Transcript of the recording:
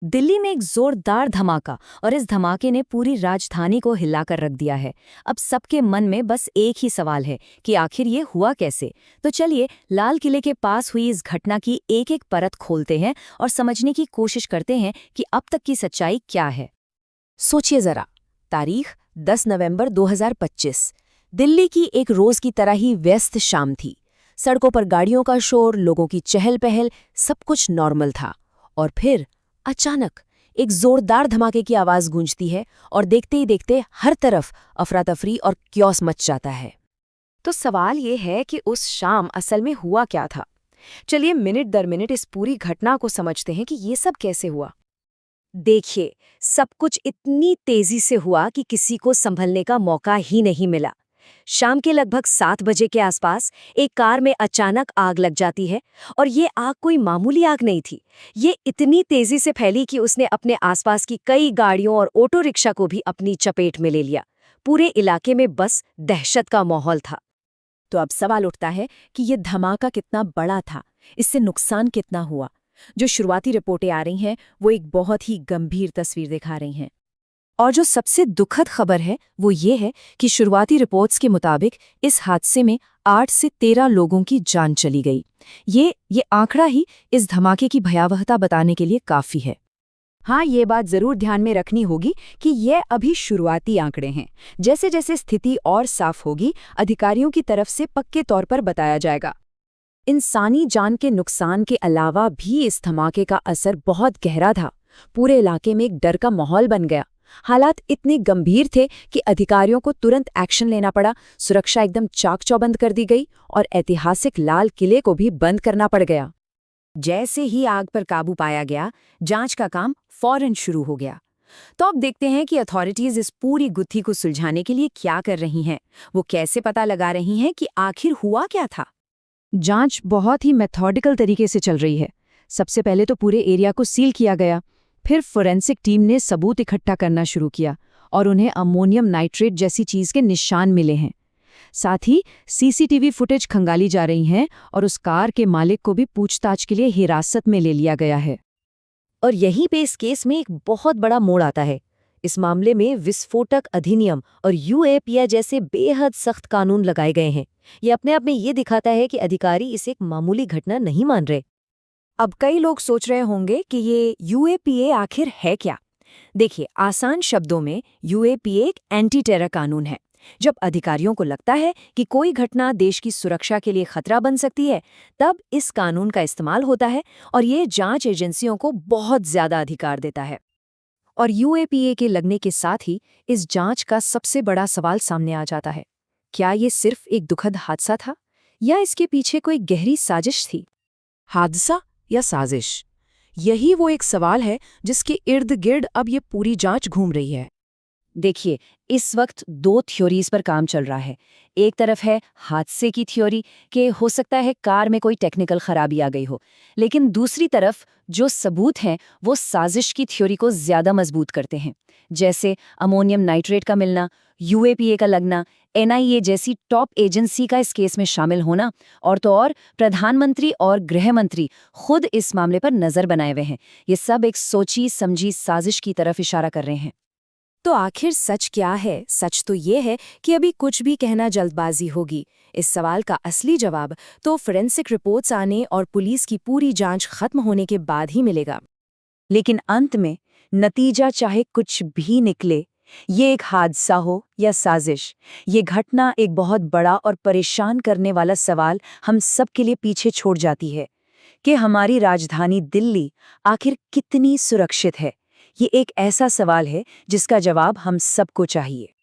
दिल्ली में एक जोरदार धमाका और इस धमाके ने पूरी राजधानी को हिलाकर रख दिया है। अब सबके मन में बस एक ही सवाल है कि आखिर ये हुआ कैसे। तो चलिए लाल किले के पास हुई इस घटना की एक एक परत खोलते हैं और समझने की कोशिश करते हैं कि अब तक की सच्चाई क्या है। सोचिए जरा, तारीख 10 नवंबर 2025। दिल्ली की एक रोज की तरह ही व्यस्त शाम थी। सड़कों पर गाड़ियों का शोर, लोगों की चहल पहल, सब कुछ नॉर्मल था। और फिर अचानक एक जोरदार धमाके की आवाज गूंजती है और देखते ही देखते हर तरफ अफरा तफरी और क्योस मच जाता है। तो सवाल ये है कि उस शाम असल में हुआ क्या था। चलिए मिनट दर मिनट इस पूरी घटना को समझते हैं कि ये सब कैसे हुआ। देखिए, सब कुछ इतनी तेजी से हुआ कि किसी को संभलने का मौका ही नहीं मिला। शाम के लगभग 7 बजे के आसपास एक कार में अचानक आग लग जाती है। और ये आग कोई मामूली आग नहीं थी। ये इतनी तेजी से फैली कि उसने अपने आसपास की कई गाड़ियों और ऑटो रिक्शा को भी अपनी चपेट में ले लिया। पूरे इलाके में बस दहशत का माहौल था। तो अब सवाल उठता है कि ये धमाका कितना बड़ा था, इससे नुकसान कितना हुआ। जो शुरुआती रिपोर्टें आ रही हैं वो एक बहुत ही गंभीर तस्वीर दिखा रही हैं। और जो सबसे दुखद खबर है वो ये है कि शुरुआती रिपोर्ट्स के मुताबिक इस हादसे में 8 से 13 लोगों की जान चली गई। ये आंकड़ा ही इस धमाके की भयावहता बताने के लिए काफी है। हाँ, ये बात जरूर ध्यान में रखनी होगी कि ये अभी शुरुआती आंकड़े हैं। जैसे जैसे स्थिति और साफ होगी, अधिकारियों की तरफ से पक्के तौर पर बताया जाएगा। इंसानी जान के नुकसान के अलावा भी इस धमाके का असर बहुत गहरा था। पूरे इलाके में एक डर का माहौल बन गया। हालात इतने गंभीर थे कि अधिकारियों को तुरंत एक्शन लेना पड़ा। सुरक्षा एकदम चाक चौबंद कर दी गई और ऐतिहासिक लाल किले को भी बंद करना पड़ गया। जैसे ही आग पर काबू पाया गया, जांच का काम फौरन शुरू हो गया। तो अब देखते हैं कि अथॉरिटीज इस पूरी गुत्थी को सुलझाने के लिए क्या कर रही हैं। वो कैसे पता लगा रही हैं कि आखिर हुआ क्या था। जांच बहुत ही मेथोडिकल तरीके से चल रही है। सबसे पहले तो पूरे एरिया को सील किया गया। फिर फोरेंसिक टीम ने सबूत इकट्ठा करना शुरू किया और उन्हें अमोनियम नाइट्रेट जैसी चीज के निशान मिले हैं। साथ ही सीसीटीवी फुटेज खंगाली जा रही हैं और उस कार के मालिक को भी पूछताछ के लिए हिरासत में ले लिया गया है। और यहीं पे इस केस में एक बहुत बड़ा मोड़ आता है। इस मामले में विस्फोटक अधिनियम और यूएपीए जैसे बेहद सख्त कानून लगाए गए हैं। ये अपने आप में ये दिखाता है कि अधिकारी इसे एक मामूली घटना नहीं मान रहे। अब कई लोग सोच रहे होंगे कि ये यूएपीए आखिर है क्या। देखिए, आसान शब्दों में यूएपीए एक एंटी टेरर कानून है। जब अधिकारियों को लगता है कि कोई घटना देश की सुरक्षा के लिए खतरा बन सकती है, तब इस कानून का इस्तेमाल होता है और ये जांच एजेंसियों को बहुत ज्यादा अधिकार देता है। और यूएपीए के लगने के साथ ही इस जांच का सबसे बड़ा सवाल सामने आ जाता है। क्या ये सिर्फ एक दुखद हादसा था या इसके पीछे कोई गहरी साजिश थी? हादसा या साजिश, यही वो एक सवाल है जिसके इर्द गिर्द अब ये पूरी जांच घूम रही है। देखिए, इस वक्त 2 थ्योरीज पर काम चल रहा है। एक तरफ है हादसे की थ्योरी कि हो सकता है कार में कोई टेक्निकल खराबी आ गई हो, लेकिन दूसरी तरफ जो सबूत हैं वो साजिश की थ्योरी को ज्यादा मजबूत करते हैं। जैसे अमोनियम नाइट्रेट का मिलना, यूएपीए का लगना, एनआईए जैसी टॉप एजेंसी का इस केस में शामिल होना, और तो और प्रधानमंत्री और गृह मंत्री खुद इस मामले पर नजर बनाए हुए हैं। ये सब एक सोची समझी साजिश की तरफ इशारा कर रहे हैं। तो आखिर सच क्या है? सच तो ये है कि अभी कुछ भी कहना जल्दबाजी होगी। इस सवाल का असली जवाब तो फोरेंसिक रिपोर्ट्स आने और पुलिस की पूरी जांच खत्म होने के बाद ही मिलेगा। लेकिन अंत में नतीजा चाहे कुछ भी निकले, ये एक हादसा हो या साजिश, ये घटना एक बहुत बड़ा और परेशान करने वाला सवाल हम सब के लिए पीछे छोड़ जाती है कि हमारी राजधानी दिल्ली आखिर कितनी सुरक्षित है। ये एक ऐसा सवाल है जिसका जवाब हम सबको चाहिए।